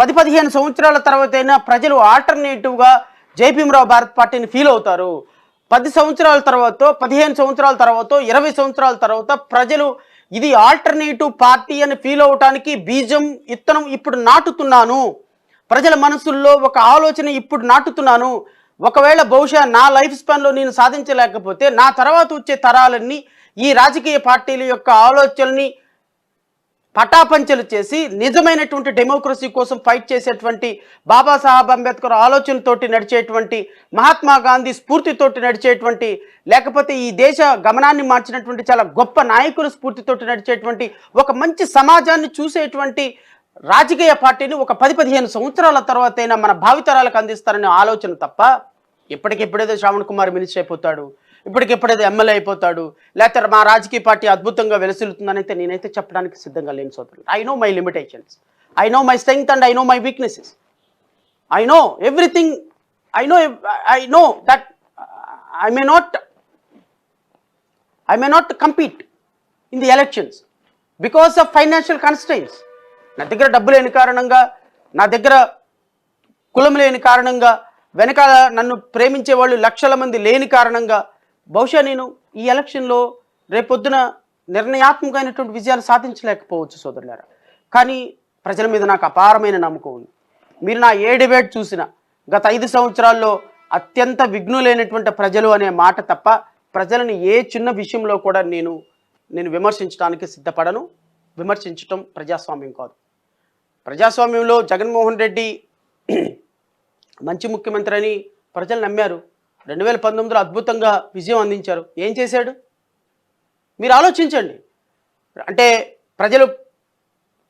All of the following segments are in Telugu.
10-15 సంవత్సరాల తర్వాత అయినా ప్రజలు ఆల్టర్నేటివ్గా జైభీమరావు భారత్ పార్టీని ఫీల్ అవుతారు. 10 సంవత్సరాల తర్వాత, 15 సంవత్సరాల తర్వాత, 20 సంవత్సరాల తర్వాత ప్రజలు ఇది ఆల్టర్నేటివ్ పార్టీ అని ఫీల్ అవటానికి బీజం ఇత్తనం ఇప్పుడు నాటుతున్నాను. ప్రజల మనసుల్లో ఒక ఆలోచన ఇప్పుడు నాటుతున్నాను. ఒకవేళ బహుశా నా లైఫ్ స్పాన్లో నేను సాధించలేకపోతే నా తర్వాత వచ్చే తరాలన్నీ ఈ రాజకీయ పార్టీల యొక్క ఆలోచనని పటాపంచలు చేసి నిజమైనటువంటి డెమోక్రసీ కోసం ఫైట్ చేసేటువంటి బాబాసాహెబ్ అంబేద్కర్ ఆలోచనతోటి నడిచేటువంటి, మహాత్మా గాంధీ స్ఫూర్తితోటి నడిచేటువంటి, లేకపోతే ఈ దేశ గమనాన్ని మార్చినటువంటి చాలా గొప్ప నాయకుల స్ఫూర్తితోటి నడిచేటువంటి ఒక మంచి సమాజాన్ని చూసేటువంటి రాజకీయ పార్టీని ఒక 10-15 సంవత్సరాల తర్వాత అయినా మన భావితరాలకు అందిస్తారనే ఆలోచన తప్ప, ఇప్పటికిప్పుడేదో శ్రావణ్ కుమార్ మినిస్టర్ అయిపోతాడు, ఇప్పటికిప్పుడేదో ఎమ్మెల్యే అయిపోతాడు, లేకపోతే మా రాజకీయ పార్టీ అద్భుతంగా వెలసిల్లుతుందని అయితే నేనైతే చెప్పడానికి సిద్ధంగా లేని సోదరులు. I know my limitations, I know my strength and I know my weaknesses, I know everything, I know that I may not compete in the elections because of financial constraints. నా దగ్గర డబ్బు లేని కారణంగా, నా దగ్గర కులం లేని కారణంగా, వెనకాల నన్ను ప్రేమించే వాళ్ళు లక్షల మంది లేని కారణంగా బహుశా నేను ఈ ఎలక్షన్లో రేపొద్దున నిర్ణయాత్మకమైనటువంటి విజయాలు సాధించలేకపోవచ్చు సోదరులారా. కానీ ప్రజల మీద నాకు అపారమైన నమ్మకం ఉంది. మీరు నా ఏ డిబేట్ చూసినా గత 5 సంవత్సరాల్లో అత్యంత విఘ్నులైనటువంటి ప్రజలు అనే మాట తప్ప ప్రజలను ఏ చిన్న విషయంలో కూడా నేను విమర్శించడానికి సిద్ధపడను. విమర్శించటం ప్రజాస్వామ్యం కాదు. ప్రజాస్వామ్యంలో జగన్మోహన్ రెడ్డి మంచి ముఖ్యమంత్రి అని ప్రజలు నమ్మారు. 2019లో అద్భుతంగా విజయం అందించారు. ఏం చేశాడు మీరు ఆలోచించండి. అంటే ప్రజలు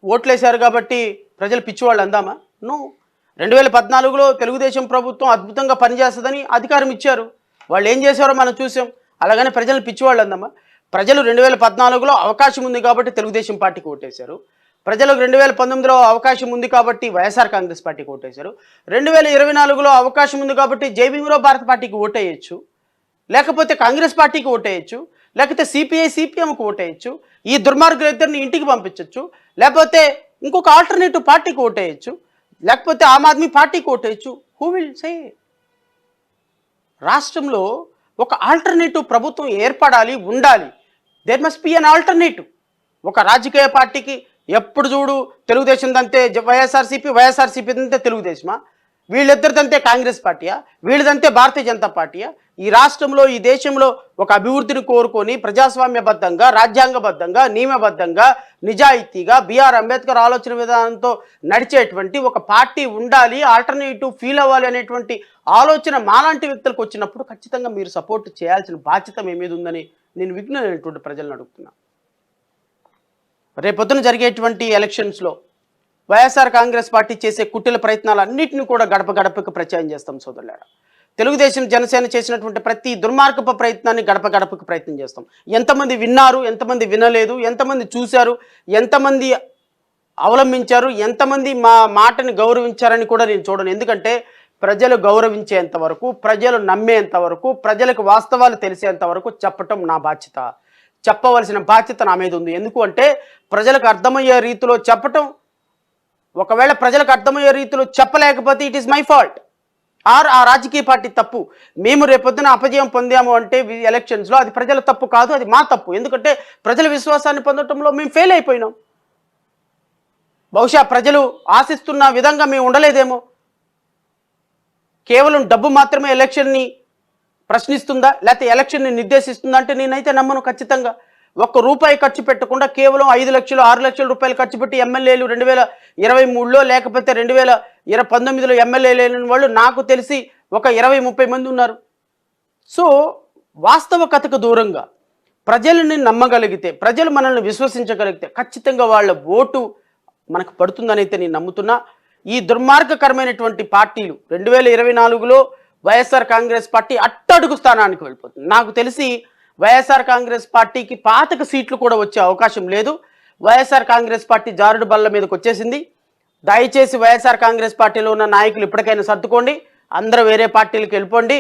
ఓట్లేశారు కాబట్టి ప్రజలు పిచ్చివాళ్ళు అందామా? నో. 2014లో తెలుగుదేశం ప్రభుత్వం అద్భుతంగా పనిచేస్తుందని అధికారం ఇచ్చారు. వాళ్ళు ఏం చేశారో మనం చూసాం. అలాగని ప్రజలు పిచ్చివాళ్ళు అందామా? ప్రజలు 2014లో అవకాశం ఉంది కాబట్టి తెలుగుదేశం పార్టీకి ఓటేశారు. ప్రజలకు 2019లో అవకాశం ఉంది కాబట్టి వైఎస్ఆర్ కాంగ్రెస్ పార్టీకి ఓటేశారు. 2024లో అవకాశం ఉంది కాబట్టి జైభీమరావు భారత్ పార్టీకి ఓటేయచ్చు, లేకపోతే కాంగ్రెస్ పార్టీకి ఓటేయచ్చు, లేకపోతే సిపిఐ సిపిఎంకి ఓటేయచ్చు, ఈ దుర్మార్గులిద్దరిని ఇంటికి పంపించవచ్చు, లేకపోతే ఇంకొక ఆల్టర్నేటివ్ పార్టీకి ఓటేయచ్చు, లేకపోతే ఆమ్ ఆద్మీ పార్టీకి ఓటేయచ్చు. Who will say? రాష్ట్రంలో ఒక ఆల్టర్నేటివ్ ప్రభుత్వం ఏర్పడాలి, ఉండాలి. There must be an alternative. ఒక రాజకీయ పార్టీకి ఎప్పుడు చూడు తెలుగుదేశం దంతే వైఎస్ఆర్సీపీ దంతే తెలుగుదేశమా, వీళ్ళిద్దరిదంతే కాంగ్రెస్ పార్టీయా, వీళ్ళదంతే భారతీయ జనతా పార్టీయా? ఈ రాష్ట్రంలో, ఈ దేశంలో ఒక అభివృద్ధిని కోరుకొని ప్రజాస్వామ్యబద్ధంగా, రాజ్యాంగబద్ధంగా, నియమబద్ధంగా, నిజాయితీగా బిఆర్ అంబేద్కర్ ఆలోచన విధానంతో నడిచేటువంటి ఒక పార్టీ ఉండాలి, ఆల్టర్నేటివ్ ఫీల్ అవ్వాలి అనేటువంటి ఆలోచన మాలాంటి వ్యక్తులకు వచ్చినప్పుడు ఖచ్చితంగా మీరు సపోర్ట్ చేయాల్సిన బాధ్యత మీ మీద ఉందని నేను విఘ్నులైనటువంటి ప్రజలను అడుగుతున్నా. రేపొద్దున జరిగేటువంటి ఎలక్షన్స్లో వైఎస్ఆర్ కాంగ్రెస్ పార్టీ చేసే కుట్టిల ప్రయత్నాలన్నింటినీ కూడా గడప గడపకు ప్రచారం చేస్తాం సోదరులారా. తెలుగుదేశం జనసేన చేసినటువంటి ప్రతి దుర్మార్గపు ప్రయత్నాన్ని గడప గడపకు ప్రయత్నం చేస్తాం. ఎంతమంది విన్నారు, ఎంతమంది వినలేదు, ఎంతమంది చూశారు, ఎంతమంది అవలంబించారు, ఎంతమంది మా మాటని గౌరవించారని కూడా నేను చూడను. ఎందుకంటే ప్రజలు గౌరవించేంత వరకు, ప్రజలు నమ్మేంత వరకు, ప్రజలకు వాస్తవాలు తెలిసేంత వరకు చెప్పటం నా బాధ్యత. చెప్పవలసిన బాధ్యత నా మీద ఉంది. ఎందుకు అంటే ప్రజలకు అర్థమయ్యే రీతిలో చెప్పటం, ఒకవేళ ప్రజలకు అర్థమయ్యే రీతిలో చెప్పలేకపోతే it is my fault or ఆ రాజకీయ పార్టీ తప్పు. మేము రేపొద్దున అపజయం పొందాము అంటే ఎలక్షన్స్లో అది ప్రజల తప్పు కాదు, అది మా తప్పు. ఎందుకంటే ప్రజల విశ్వాసాన్ని పొందడంలో మేము ఫెయిల్ అయిపోయినాం. బహుశా ప్రజలు ఆశిస్తున్న విధంగా మేము ఉండలేదేమో. కేవలం డబ్బు మాత్రమే ఎలక్షన్ని ప్రశ్నిస్తుందా, లేకపోతే ఎలక్షన్ని నిర్దేశిస్తుందా అంటే నేనైతే నమ్మను. ఖచ్చితంగా ₹1 ఖర్చు పెట్టకుండా కేవలం 5 లక్షలు 6 లక్షల రూపాయలు ఖర్చు పెట్టి ఎమ్మెల్యేలు 2023లో లేకపోతే 2019లో ఎమ్మెల్యేలు అయిన వాళ్ళు నాకు తెలిసి ఒక 20-30 మంది ఉన్నారు. సో వాస్తవకతకు దూరంగా ప్రజలని నమ్మగలిగితే, ప్రజలు మనల్ని విశ్వసించగలిగితే ఖచ్చితంగా వాళ్ళ ఓటు మనకు పడుతుందని అయితే నేను నమ్ముతున్నా. ఈ దుర్మార్గకరమైనటువంటి పార్టీలు 2024లో వైఎస్ఆర్ కాంగ్రెస్ పార్టీ అట్టడుగు స్థానానికి వెళ్ళిపోతుంది. నాకు తెలిసి వైఎస్ఆర్ కాంగ్రెస్ పార్టీకి 25 సీట్లు కూడా వచ్చే అవకాశం లేదు. వైఎస్ఆర్ కాంగ్రెస్ పార్టీ జారుడు బల్ల మీదకి వచ్చేసింది. దయచేసి వైఎస్ఆర్ కాంగ్రెస్ పార్టీలో ఉన్న నాయకులు ఇప్పటికైనా సర్దుకోండి, అందరూ వేరే పార్టీలకు వెళ్ళిపోండి.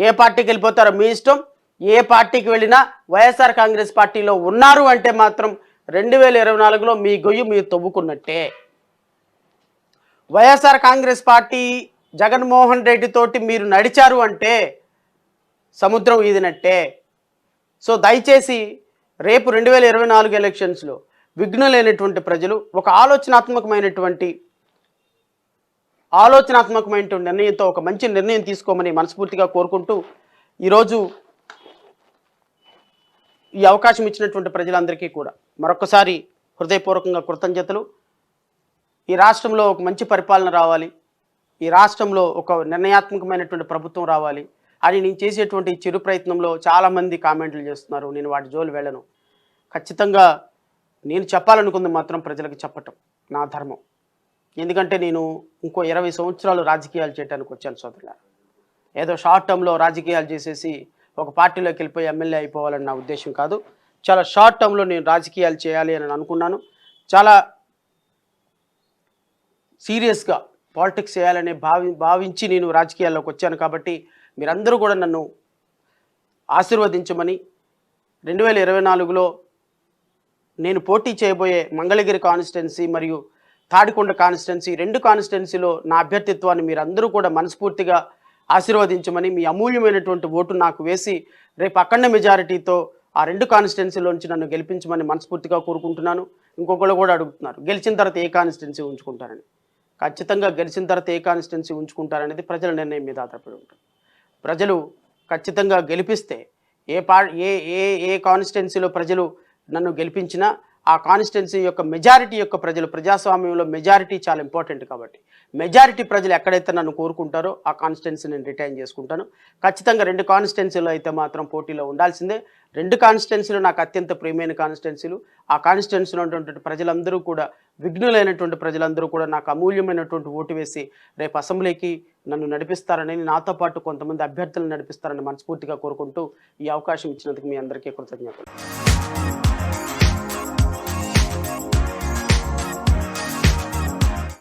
ఏ పార్టీకి వెళ్ళిపోతారో మీ ఇష్టం. ఏ పార్టీకి వెళ్ళినా వైఎస్ఆర్ కాంగ్రెస్ పార్టీలో ఉన్నారు అంటే మాత్రం 2024లో మీ గొయ్యి మీరు తవ్వుకున్నట్టే. వైఎస్ఆర్ కాంగ్రెస్ పార్టీ జగన్మోహన్ రెడ్డి తోటి మీరు నడిచారు అంటే సముద్రం ఈదినట్టే. సో దయచేసి రేపు 2024 ఎలక్షన్స్లో విఘ్నులైనటువంటి ప్రజలు ఒక ఆలోచనాత్మకమైనటువంటి నిర్ణయంతో ఒక మంచి నిర్ణయం తీసుకోమని మనస్ఫూర్తిగా కోరుకుంటూ ఈరోజు ఈ అవకాశం ఇచ్చినటువంటి ప్రజలందరికీ కూడా మరొకసారి హృదయపూర్వకంగా కృతజ్ఞతలు. ఈ రాష్ట్రంలో ఒక మంచి పరిపాలన రావాలి, ఈ రాష్ట్రంలో ఒక నిర్ణయాత్మకమైనటువంటి ప్రభుత్వం రావాలి అని నేను చేసేటువంటి చిరు ప్రయత్నంలో చాలామంది కామెంట్లు చేస్తున్నారు. నేను వాటి జోలు వెళ్ళను. ఖచ్చితంగా నేను చెప్పాలనుకుంది మాత్రం ప్రజలకు చెప్పటం నా ధర్మం. ఎందుకంటే నేను ఇంకో 20 సంవత్సరాలు రాజకీయాలు చేయడానికి వచ్చాను సోదరులారా. ఏదో షార్ట్ టర్మ్లో రాజకీయాలు చేసేసి ఒక పార్టీలోకి వెళ్ళిపోయి ఎమ్మెల్యే అయిపోవాలని నా ఉద్దేశం కాదు. చాలా షార్ట్ టర్మ్లో నేను రాజకీయాలు చేయాలి అని అనుకున్నాను. చాలా సీరియస్గా పాలిటిక్స్ చేయాలని భావించి నేను రాజకీయాల్లోకి వచ్చాను. కాబట్టి మీరందరూ కూడా నన్ను ఆశీర్వదించమని 2024లో నేను పోటీ చేయబోయే మంగళగిరి కాన్స్టిట్యున్సీ మరియు తాడికొండ కాన్స్టిట్యున్సీ 2 కాన్స్టిట్యున్సీలో నా అభ్యర్థిత్వాన్ని మీరందరూ కూడా మనస్ఫూర్తిగా ఆశీర్వదించమని, మీ అమూల్యమైనటువంటి ఓటు నాకు వేసి రేపు అఖండ మెజారిటీతో ఆ 2 కాన్స్టిట్యున్సీలో నుంచి నన్ను గెలిపించమని మనస్ఫూర్తిగా కోరుకుంటున్నాను. ఇంకొకళ్ళు కూడా అడుగుతున్నారు గెలిచిన తర్వాత ఏ కాన్స్టిట్యున్సీ ఉంచుకుంటారని. ఖచ్చితంగా గెలిచిన తర్వాత ఏ కాన్స్టిట్యున్సీ ఉంచుకుంటారనేది ప్రజల నిర్ణయం మీద ఆధారపడి ఉంటుంది. ప్రజలు ఖచ్చితంగా గెలిపిస్తే ఏ కాన్స్టిట్యున్సీలో ప్రజలు నన్ను గెలిపించినా ఆ కాన్స్టిట్యున్సీ యొక్క మెజారిటీ యొక్క ప్రజలు, ప్రజాస్వామ్యంలో మెజారిటీ చాలా ఇంపార్టెంట్ కాబట్టి మెజారిటీ ప్రజలు ఎక్కడైతే నన్ను కోరుకుంటారో ఆ కాన్స్టిట్యున్సీ నేను రిటైన్ చేసుకుంటాను. ఖచ్చితంగా 2 కాన్స్టిట్యున్సీలో అయితే మాత్రం పోటీలో ఉండాల్సిందే. 2 కాన్స్టిట్యున్సీలు నాకు అత్యంత ప్రియమైన కాన్స్టిట్యున్సీలు. ఆ కాన్స్టిట్యున్సీలో ఉన్నటువంటి ప్రజలందరూ కూడా, విఘ్నులైనటువంటి ప్రజలందరూ కూడా నాకు అమూల్యమైనటువంటి ఓటు వేసి రేపు అసెంబ్లీకి నన్ను నడిపిస్తారని, నాతో పాటు కొంతమంది అభ్యర్థులను నడిపిస్తారని మనస్ఫూర్తిగా కోరుకుంటూ ఈ అవకాశం ఇచ్చినందుకు మీ అందరికీ కృతజ్ఞతలు.